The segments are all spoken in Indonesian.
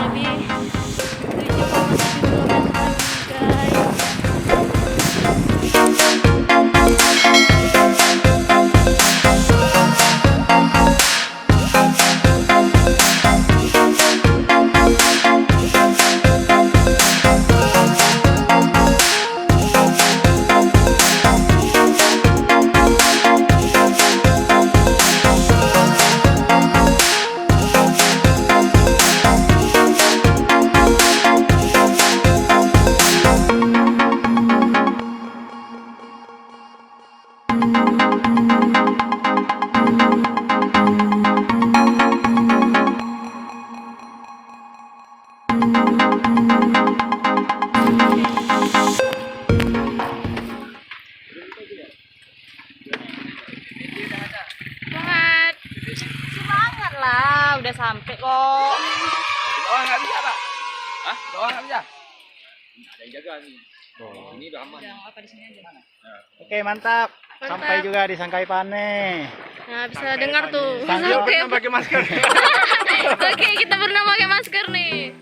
lebih 7,9 meter guys. Semangat. Semangat lah, udah sampai kok. Di bawah nggak bisa, Pak? Hah? Di bawah nggak bisa? Ada yang jaga nih. Oh, ini udah aman. Apa di sini aja? Oke, mantap. Sampai juga di Sangkai Pane. Nah, bisa dengar tuh. Sampai Sampai. Pakai masker. Oke, kita pernah pakai masker nih.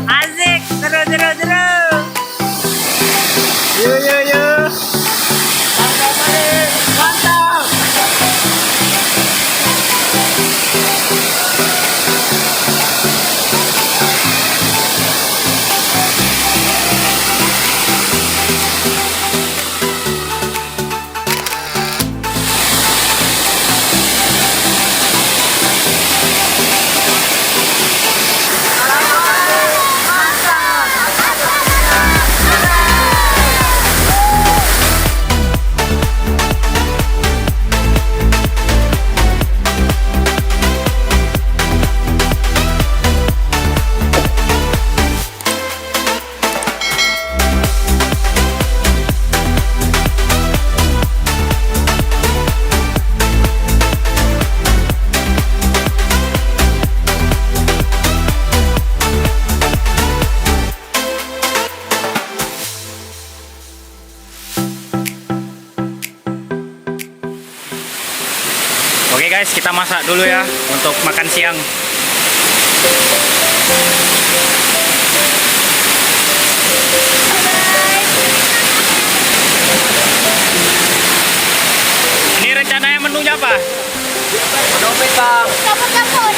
Asik, seru. Yuk. Sangkai Pane, mantap. Oke guys, kita masak dulu ya untuk makan siang. Ini rencananya menunya apa? Dompet bang. Kapur-kapur.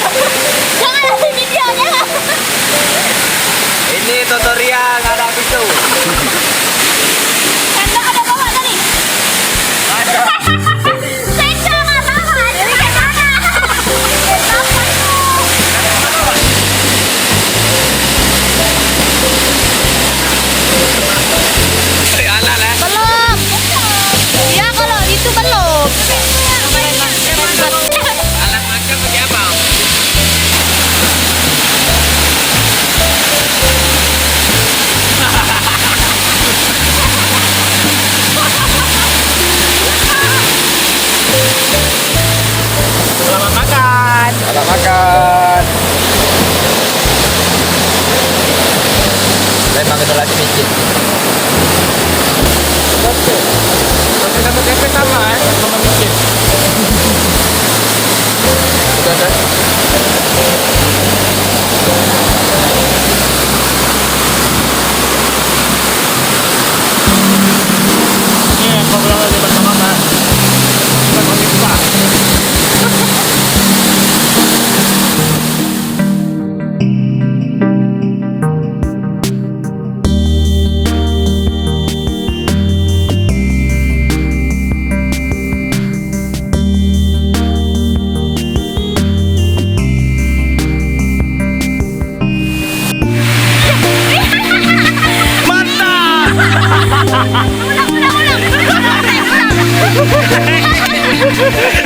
Jangan ada videonya. Ini tutorial nggak ada pisau. Sendok ada bawa tadi. Ada. Sendok nggak bawa. Jadi ke sana. Alat lah. Belum. Ya kalau itu belum. Alat makan pakai apa? Selamat makan. Selamat makan. Memang itu lagi micin. Satu tempe sama sama micin. Sudah dah. Ini ngobrol lagi bersama Mbak. Kita mau buka. Ulang.